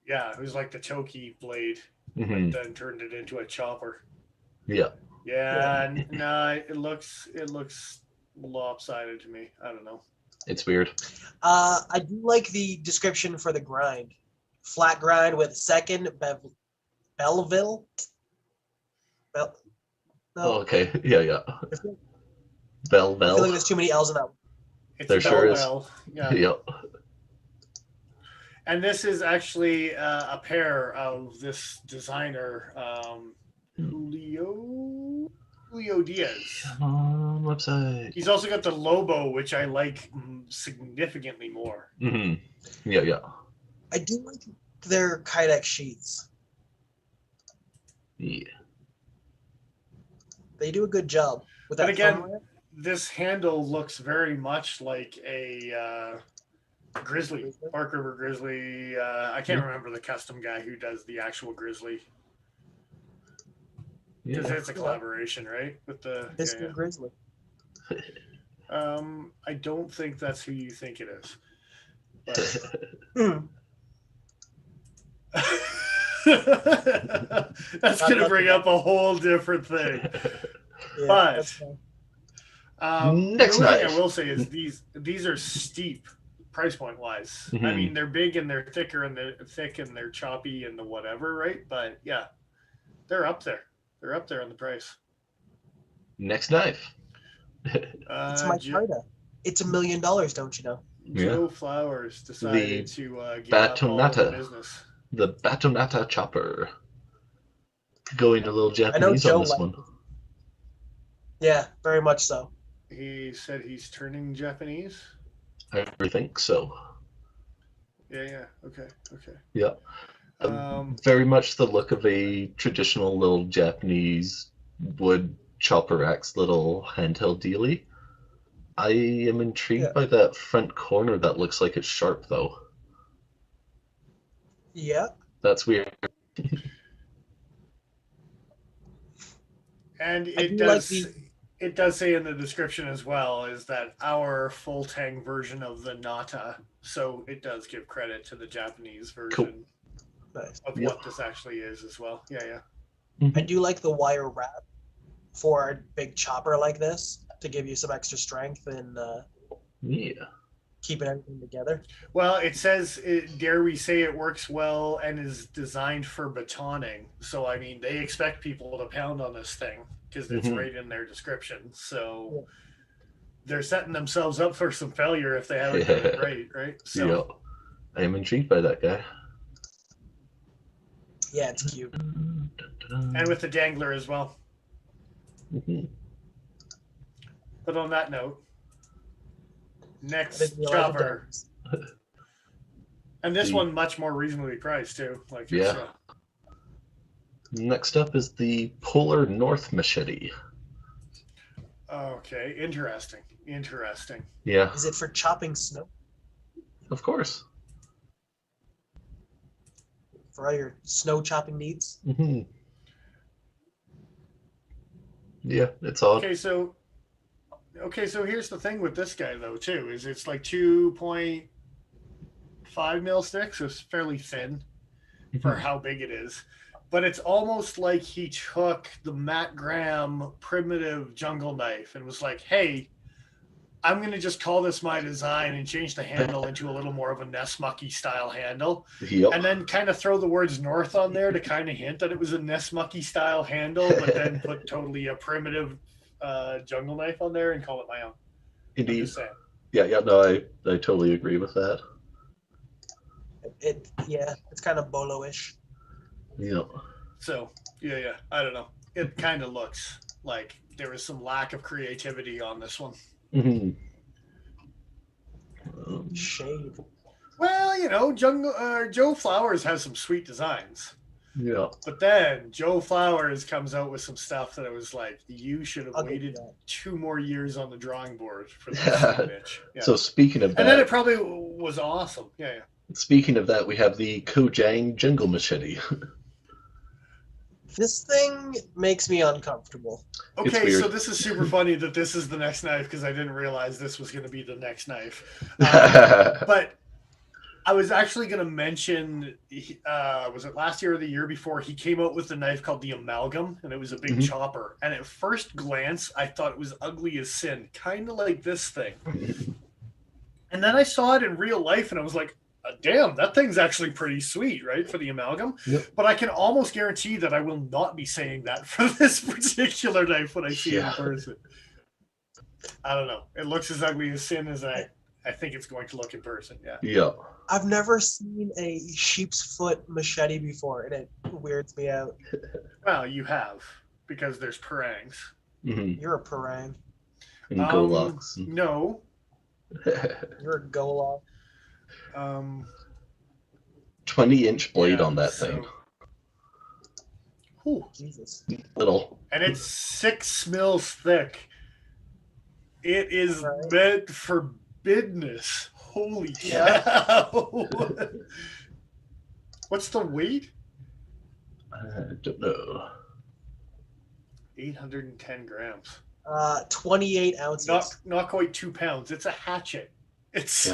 Yeah, it was like the Toki blade, Mm-hmm. but then turned it into a chopper. Yeah. Yeah, no, it looks lopsided to me. I don't know. It's weird. I do like the description for the grind. Flat grind with second Belleville. No. Oh, okay. Yeah. I feel Bell. like there's too many L's in that one. It's There sure is. Bell. Yeah. Yeah. And this is actually a pair of this designer, Julio Diaz. Website. He's also got the Lobo, which I like significantly more. Mm-hmm. Yeah. I do like their Kydex sheets. Yeah. They do a good job with that. But again, firmware. this handle looks very much like a Grizzly, Park River Grizzly. I can't remember the custom guy who does the actual Grizzly. Because it's a collaboration, right? With the Piston Grizzly. I don't think that's who you think it is. That's going to bring up a whole different thing. Yeah, But next the only thing knife. I will say is these are steep price point wise. I Mhm. mean, they're big and they're thicker and they're thick and they're choppy and the whatever, right? But yeah, they're up there. They're up there on the price. Next knife. it's my China. It's $1 million, don't you know? Joe Flowers decided to give up all Batonata. the business. The Batonata chopper. Going a little I know Japanese Joe on this liked one. it. Yeah, very much so. He said he's turning Japanese. I think so. Yeah. Okay. Yeah. Very much the look of a traditional little Japanese wood chopper axe little handheld dealie. I am intrigued by that front corner that looks like it's sharp though. Yeah. That's weird. And I it do does. like It does say in the description as well is that our full tang version of the Nata. So it does give credit to the Japanese version of what this actually is as well. Yeah. I do like the wire wrap for a big chopper like this to give you some extra strength and keeping everything together. Well, it says, dare we say it works well and is designed for batoning. So, I mean, they expect people to pound on this thing because it's right in their description. So they're setting themselves up for some failure if they haven't done it right? So I am intrigued by that guy. Yeah, it's cute. And with the dangler as well. But on that note, next chopper. And this one much more reasonably priced too. Next up is the Polar North machete. Okay, interesting. Yeah. Is it for chopping snow? Of course. For all your snow chopping needs? Yeah, it's odd. Okay, so here's the thing with this guy though too, is it's like 2.5 mil sticks, so it's fairly thin for how big it is. But it's almost like he took the Matt Graham primitive jungle knife and was like, hey, I'm going to just call this my design and change the handle into a little more of a Nesmucky style handle. Yep. And then kind of throw the words North on there to kind of hint that it was a Nesmucky style handle, but then put totally a primitive jungle knife on there and call it my own. Indeed. Yeah, no, I totally agree with that. It's kind of bolo-ish. Yep. So, yeah, I don't know. It kind of looks like there was some lack of creativity on this one. Mm-hmm. Shade. Well, Joe Flowers has some sweet designs. Yeah. But then Joe Flowers comes out with some stuff that I was like, you should have waited 2 more years on the drawing board for this bitch. Yeah. So speaking of that, and then it probably was awesome. Yeah. Speaking of that, we have the Kojang Jungle Machete. This thing makes me uncomfortable. Okay, so this is super funny that this is the next knife because I didn't realize this was going to be the next knife. But I was actually going to mention, was it last year or the year before, he came out with a knife called the Amalgam, and it was a big chopper. And at first glance, I thought it was ugly as sin, kind of like this thing. And then I saw it in real life, and I was like, damn, that thing's actually pretty sweet, right, for the Amalgam? Yep. But I can almost guarantee that I will not be saying that for this particular knife when I see it in person. I don't know. It looks as ugly as sin as I think it's going to look in person, Yeah. I've never seen a sheep's foot machete before, and it weirds me out. Well, you have, because there's parangs. Mm-hmm. You're a parang. And Golocks. No. You're a Golok. 20-inch blade on that thing. Ooh. Jesus. Little. And it's 6 mils thick. It is meant for business. Holy cow. What's the weight? I don't know. 810 grams. 28 ounces. Not quite 2 pounds. It's a hatchet. It's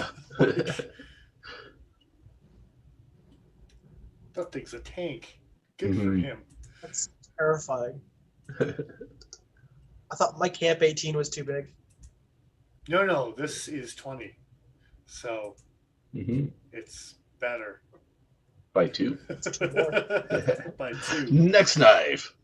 that thing's a tank. Good for him. That's terrifying. I thought my Camp 18 was too big. No, this is 20. So it's better. By 2? By 2. Next knife.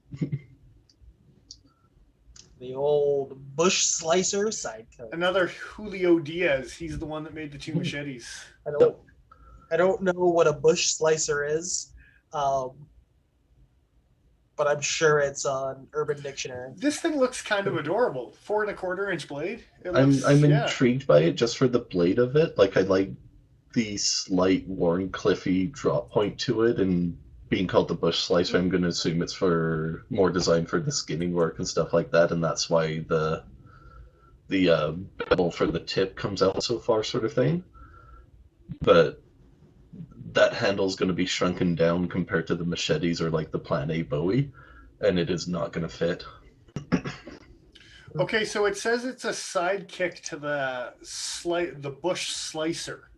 The old bush slicer sidecut. Another Julio Diaz. He's the one that made the 2 machetes. I don't know what a bush slicer is, but I'm sure it's on Urban Dictionary. This thing looks kind of adorable. 4 1/4-inch blade. I'm intrigued by it just for the blade of it. Like, I like the slight Warncliffey drop point to it, and being called the bush slicer, I'm going to assume it's for more designed for the skinning work and stuff like that, and that's why the bevel for the tip comes out so far, sort of thing. But that handle's going to be shrunken down compared to the machetes or like the Plan A Bowie, and it is not going to fit. Okay, so it says it's a sidekick to the bush slicer,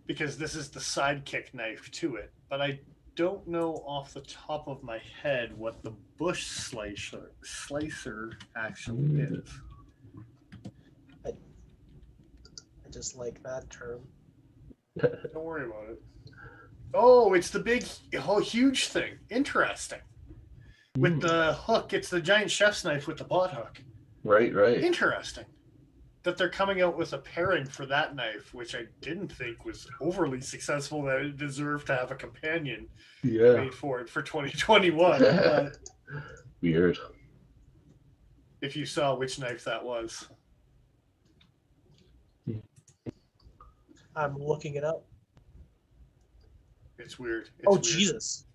because this is the sidekick knife to it. But I don't know off the top of my head what the bush slicer actually is. I just like that term. Don't worry about it. Oh, it's the big, huge thing. Interesting. With the hook, it's the giant chef's knife with the pot hook. Right. Interesting. That they're coming out with a pairing for that knife, which I didn't think was overly successful, that it deserved to have a companion made for it for 2021. Weird. If you saw which knife that was. I'm looking it up. It's weird. Jesus.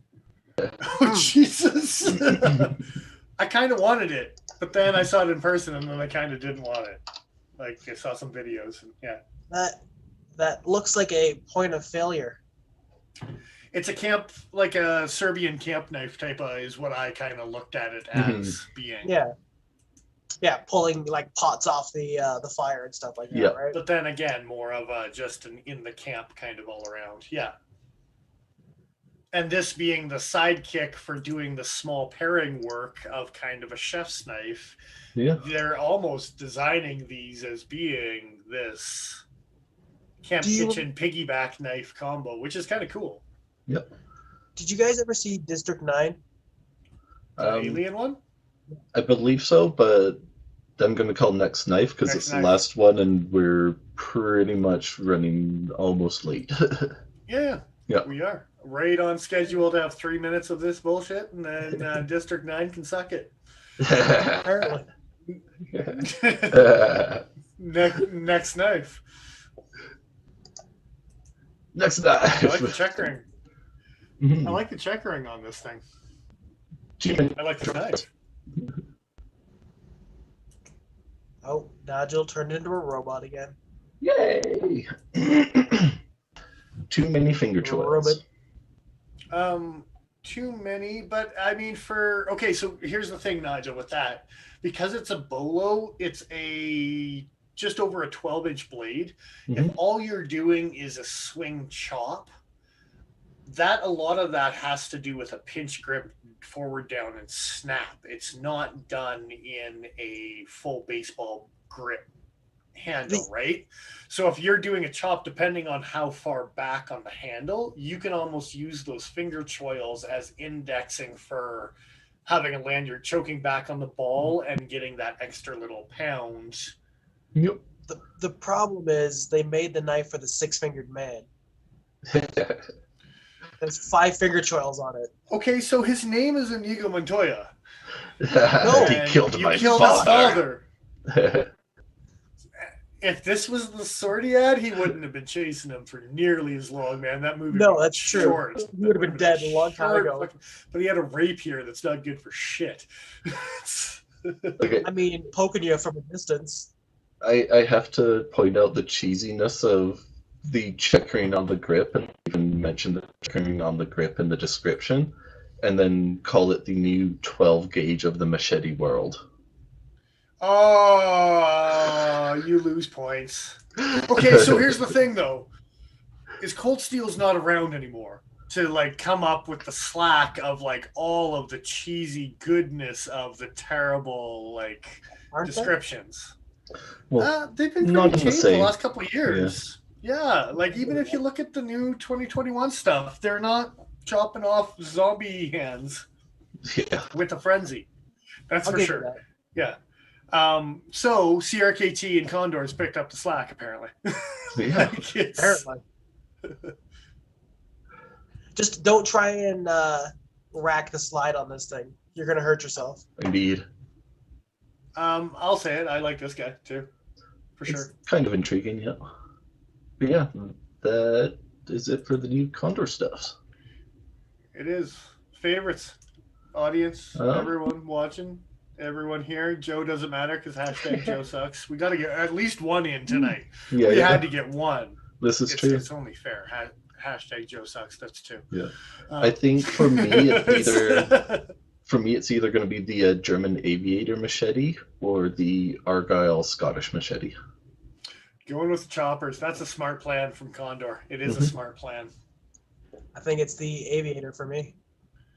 Oh, Jesus. I kind of wanted it, but then I saw it in person, and then I kind of didn't want it. Like, I saw some videos, and That looks like a point of failure. It's a camp, like a Serbian camp knife type is what I kind of looked at it as being. Yeah, pulling like pots off the fire and stuff like that, right? But then again, more of just an in the camp kind of all around. Yeah. And this being the sidekick for doing the small paring work of kind of a chef's knife, Yeah. they're almost designing these as being this camp kitchen piggyback knife combo, which is kind of cool. Yep. Did you guys ever see District 9? The alien one? I believe so, but I'm going to call next knife because it's the last one, and we're pretty much running almost late. Yeah, we are. Right on schedule to have 3 minutes of this bullshit, and then District 9 can suck it. Apparently. Next knife. Next knife. I like the checkering. Mm-hmm. I like the checkering on this thing. I like the knife. Oh, Nigel turned into a robot again. Yay! Too many finger choils. Too many, but I mean okay, so here's the thing, Nigel, with that. Because it's a bolo, it's just over a 12-inch blade. Mm-hmm. If all you're doing is a swing chop, a lot of that has to do with a pinch grip, forward, down, and snap. It's not done in a full baseball grip handle, right? So if you're doing a chop, depending on how far back on the handle, you can almost use those finger choils as indexing for having a lanyard, choking back on the ball and getting that extra little pound. Yep. The problem is they made the knife for the 6-fingered man. There's 5 finger choils on it. Okay, so his name is Inigo Montoya. No, he killed my father. His father. If this was the sword he had, he wouldn't have been chasing him for nearly as long, man. That movie that's short. True. He would have been dead a long time ago. But he had a rape here that's not good for shit. Okay. I mean, poking you from a distance. I have to point out the cheesiness of the checkering on the grip, and even mention the checkering on the grip in the description, and then call it the new 12 gauge of the machete world. Oh, you lose points. Okay, so here's the thing, though. Is Cold Steel's not around anymore to, like, come up with the slack of, like, all of the cheesy goodness of the terrible, like, descriptions. Well, they've been pretty changed the last couple of years. Yeah, like, even if you look at the new 2021 stuff, they're not chopping off zombie hands with a frenzy. That's for sure. Yeah. So CRKT and Condors picked up the slack, apparently. Yeah, apparently. Just don't try and rack the slide on this thing. You're gonna hurt yourself. Indeed. I'll say it. I like this guy too, for sure. It's kind of intriguing, yeah. But yeah, that is it for the new Condor stuff. It is. Favorites, audience, everyone watching. Everyone here, Joe doesn't matter because hashtag Joe sucks. We got to get at least one in tonight. We had to get one. This is true. It's only fair. Hashtag Joe sucks. That's 2. Yeah, I think for me, it's either going to be the German Aviator machete or the Argyle Scottish machete. Going with the choppers. That's a smart plan from Condor. It is a smart plan. I think it's the Aviator for me.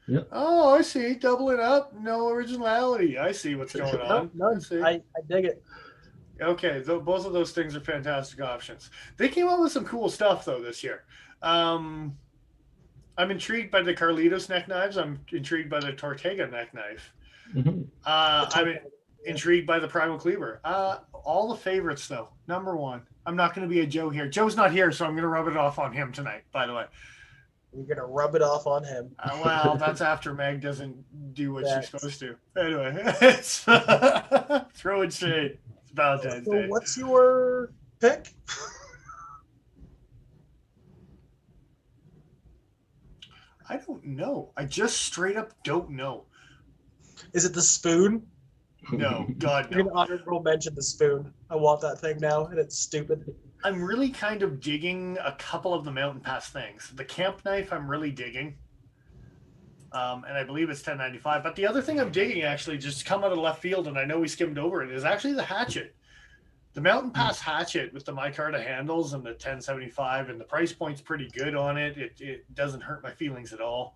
Yeah. Oh, I see. Doubling up. No originality. I see what's going on. I dig it. Okay, both of those things are fantastic options. They came up with some cool stuff, though, this year. I'm intrigued by the Carlitos neck knives. I'm intrigued by the Tortega neck knife. Mm-hmm. I'm intrigued by the Primal Cleaver. All the favorites, though. Number 1. I'm not going to be a Joe here. Joe's not here, so I'm going to rub it off on him tonight, by the way. You're going to rub it off on him. Well, that's after Meg doesn't do what she's supposed to. Anyway, it's throwing shade. It's Valentine's Day. What's your pick? I don't know. I just straight up don't know. Is it the spoon? No, God, no. You're going to honorable mention the spoon. I want that thing now, and it's stupid. I'm really kind of digging a couple of the Mountain Pass things. The camp knife I'm really digging. And I believe it's $10.95. But the other thing I'm digging, actually, just come out of left field, and I know we skimmed over it, is actually the hatchet. The Mountain Pass hatchet with the micarta handles and the 1075, and the price point's pretty good on it. It doesn't hurt my feelings at all.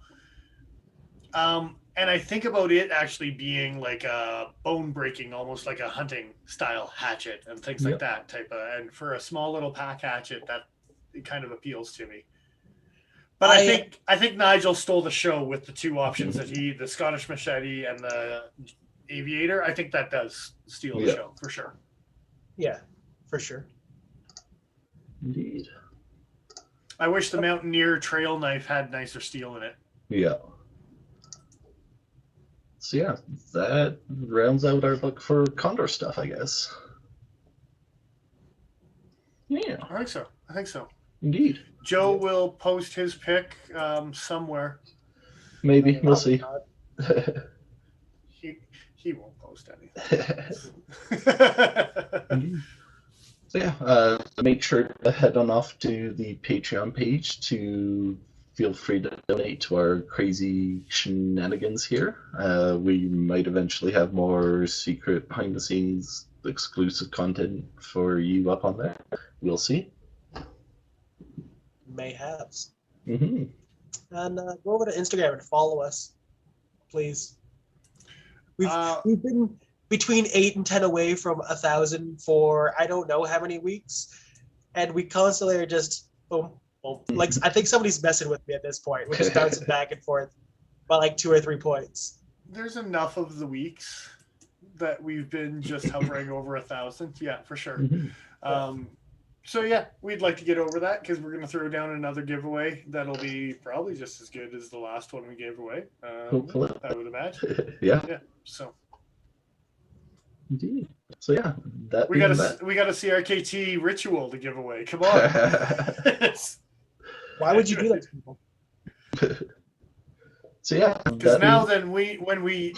And I think about it actually being like a bone breaking, almost like a hunting style hatchet and things like that type of. And for a small little pack hatchet, that it kind of appeals to me. But I think Nigel stole the show with the two options that the Scottish machete and the aviator. I think that does steal the show for sure. Yeah, for sure. Indeed. I wish the Mountaineer trail knife had nicer steel in it. Yeah. So yeah, that rounds out our look for Condor stuff, I guess. Yeah. I think so. Indeed. Joe will post his pick somewhere. Maybe. We'll see. He won't post anything. So yeah, make sure to head on off to the Patreon page to feel free to donate to our crazy shenanigans here. We might eventually have more secret behind-the-scenes exclusive content for you up on there. We'll see. Mayhaps. Mm-hmm. And go over to Instagram and follow us, please. We've been between 8 and 10 away from 1,000 for I don't know how many weeks, and we constantly are just boom, boom. Like I think somebody's messing with me at this point. We're just bouncing back and forth by like 2 or 3 points. There's enough of the weeks that we've been just hovering over 1,000. Yeah, for sure. Mm-hmm. So yeah, we'd like to get over that because we're going to throw down another giveaway that'll be probably just as good as the last one we gave away. Hopefully. I would imagine. Yeah. So. Indeed. So yeah, we got a CRKT ritual to give away. Come on. Why would you do that to people? So yeah, because now then when we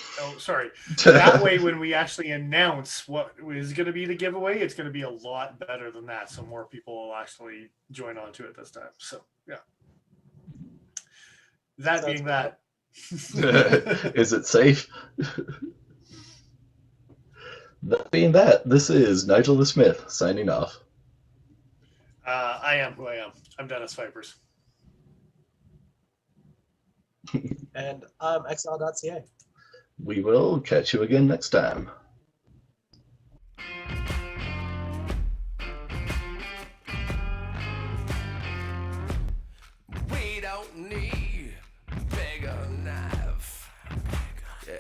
that way when we actually announce what is going to be the giveaway, it's going to be a lot better than that. So more people will actually join onto it this time. So yeah. That being that, is it safe? That being that, this is Nigel the Smith signing off. I am who I am. I'm Dennis Vipers. And I'm xl.ca. We will catch you again next time. We don't need bigger knife. Yeah.